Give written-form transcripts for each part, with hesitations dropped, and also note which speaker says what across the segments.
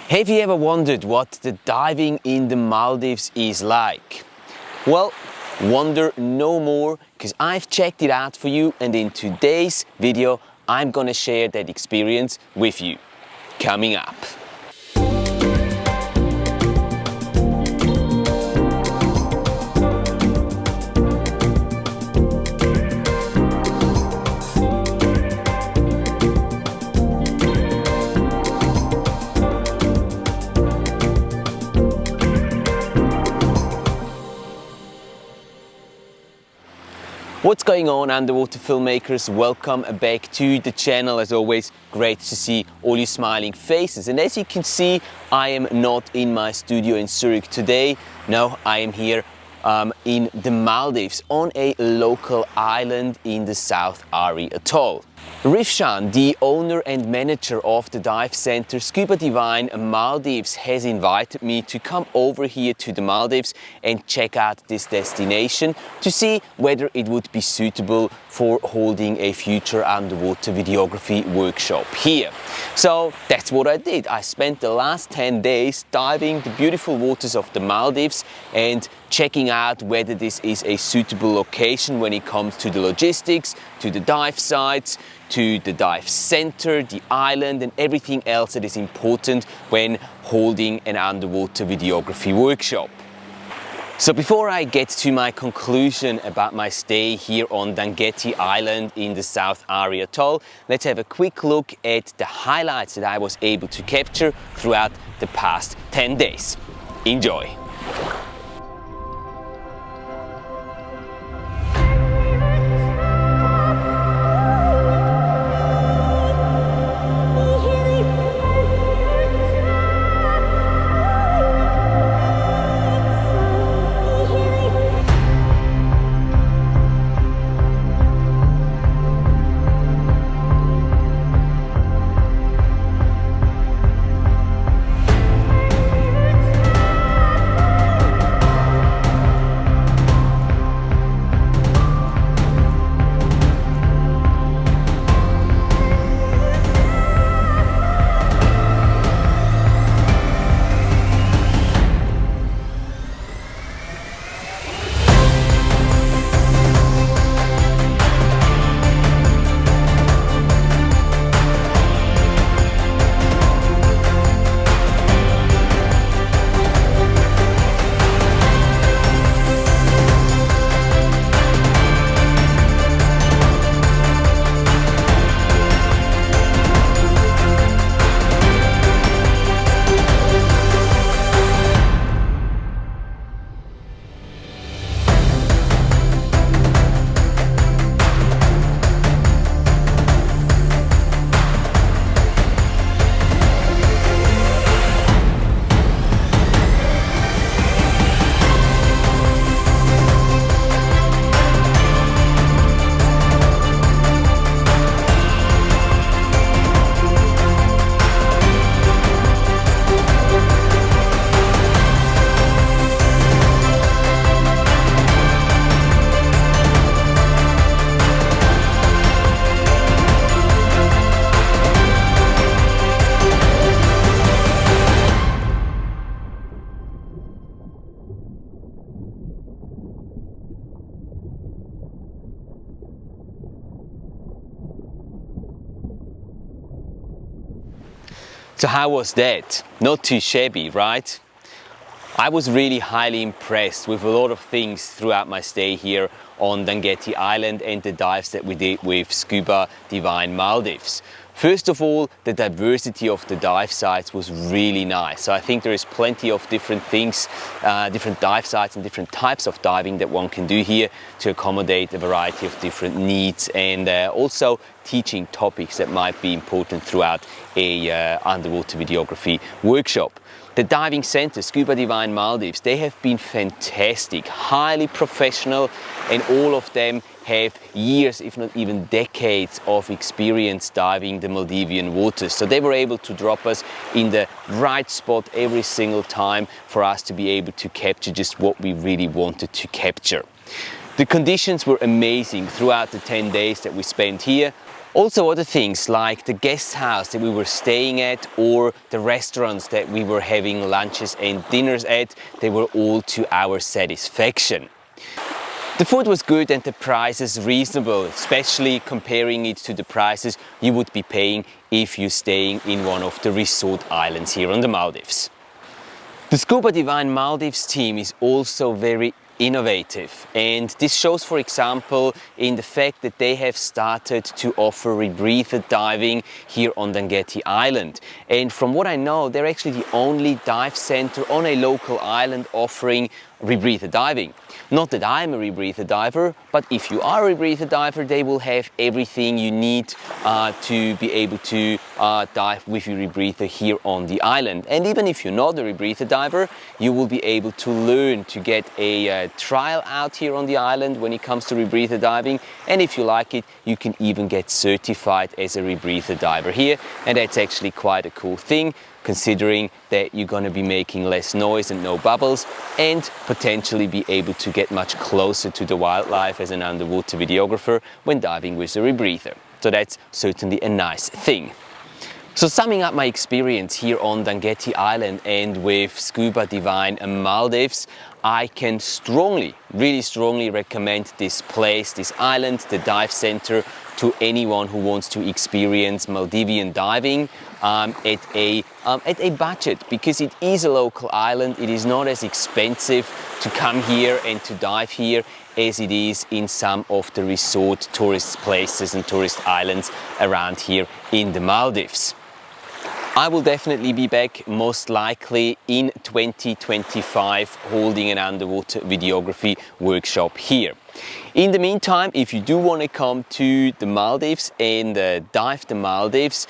Speaker 1: Have you ever wondered what the diving in the Maldives is like? Well, wonder no more, because I've checked it out for you, and in today's video I'm gonna share that experience with you. Coming up. What's going on, underwater filmmakers? Welcome back to the channel. As always, great to see all your smiling faces. And as you can see, I am not in my studio in Zurich today. No, I am here in the Maldives on a local island in the South Ari Atoll. Rifshan, the owner and manager of the dive center Scuba Divine Maldives, has invited me to come over here to the Maldives and check out this destination to see whether it would be suitable for holding a future underwater videography workshop here. So that's what I did. I spent the last 10 days diving the beautiful waters of the Maldives and checking out whether this is a suitable location when it comes to the logistics, to the dive sites, to the dive center, the island, and everything else that is important when holding an underwater videography workshop. So before I get to my conclusion about my stay here on Dhangethi Island in the South Ari Atoll, let's have a quick look at the highlights that I was able to capture throughout the past 10 days. Enjoy! So how was that? Not too shabby, right? I was really highly impressed with a lot of things throughout my stay here on Dhangethi Island and the dives that we did with Scuba Divine Maldives. First of all, the diversity of the dive sites was really nice. So I think there is plenty of different things, different dive sites and different types of diving that one can do here to accommodate a variety of different needs, and also teaching topics that might be important throughout a underwater videography workshop. The diving center, Scuba Divine Maldives, they have been fantastic, highly professional, and all of them have years, if not even decades, of experience diving the Maldivian waters. So they were able to drop us in the right spot every single time for us to be able to capture just what we really wanted to capture. The conditions were amazing throughout the 10 days that we spent here. Also other things like the guest house that we were staying at or the restaurants that we were having lunches and dinners at, they were all to our satisfaction. The food was good and the prices reasonable, especially comparing it to the prices you would be paying if you're staying in one of the resort islands here on the Maldives. The Scuba Divine Maldives team is also very innovative, and this shows, for example, in the fact that they have started to offer rebreather diving here on Dhangethi island. And from what I know, they're actually the only dive center on a local island offering rebreather diving. Not that I'm a rebreather diver, but if you are a rebreather diver, they will have everything you need to be able to dive with your rebreather here on the island. And even if you're not a rebreather diver, you will be able to learn to get a trial out here on the island when it comes to rebreather diving. And if you like it, you can even get certified as a rebreather diver here. And that's actually quite a cool thing, considering that you're going to be making less noise and no bubbles, and potentially be able to get much closer to the wildlife as an underwater videographer when diving with a rebreather. So that's certainly a nice thing. So summing up my experience here on Dhangethi Island and with Scuba Divine Maldives, I can really strongly recommend this place, this island, the dive center, to anyone who wants to experience Maldivian diving at a budget, because it is a local island. It is not as expensive to come here and to dive here as it is in some of the resort tourist places and tourist islands around here in the Maldives. I will definitely be back, most likely in 2025, holding an underwater videography workshop here. In the meantime, if you do want to come to the Maldives and dive the Maldives,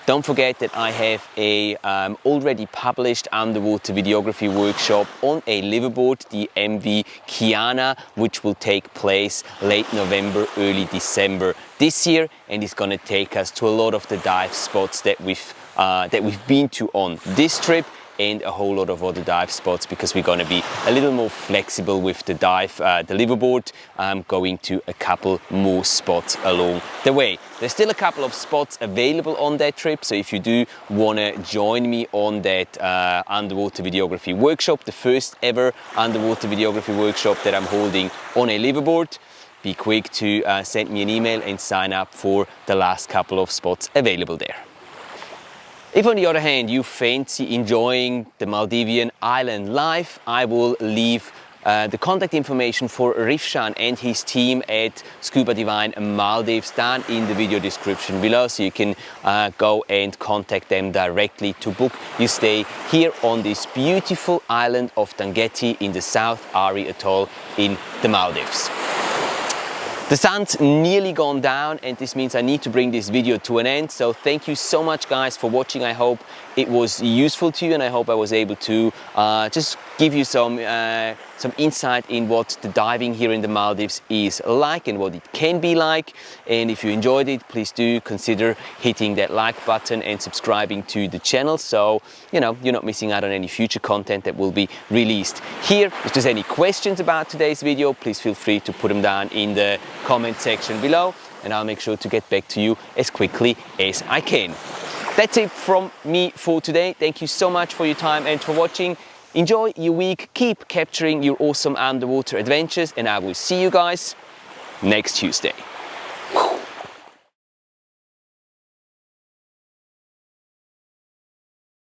Speaker 1: don't forget that I have a already published underwater videography workshop on a liveaboard, the MV Kiana, which will take place late November, early December this year, and it's going to take us to a lot of the dive spots that we've been to on this trip, and a whole lot of other dive spots, because we're going to be a little more flexible with the dive, the liveaboard, going to a couple more spots along the way. There's still a couple of spots available on that trip, so if you do want to join me on that underwater videography workshop, the first ever underwater videography workshop that I'm holding on a liveaboard, be quick to send me an email and sign up for the last couple of spots available there. If on the other hand you fancy enjoying the Maldivian island life, I will leave the contact information for Rifshan and his team at Scuba Divine Maldives down in the video description below, so you can go and contact them directly to book your stay here on this beautiful island of Dhangethi in the South Ari Atoll in the Maldives. The sun's nearly gone down, and this means I need to bring this video to an end. So thank you so much guys for watching. I hope it was useful to you, and I hope I was able to just give you some insight in what the diving here in the Maldives is like and what it can be like. And if you enjoyed it, please do consider hitting that like button and subscribing to the channel, so you know you're not missing out on any future content that will be released here. If there's any questions about today's video, please feel free to put them down in the comment section below, and I'll make sure to get back to you as quickly as I can. That's it from me for today. Thank you so much for your time and for watching. Enjoy your week, keep capturing your awesome underwater adventures, and I will see you guys next Tuesday.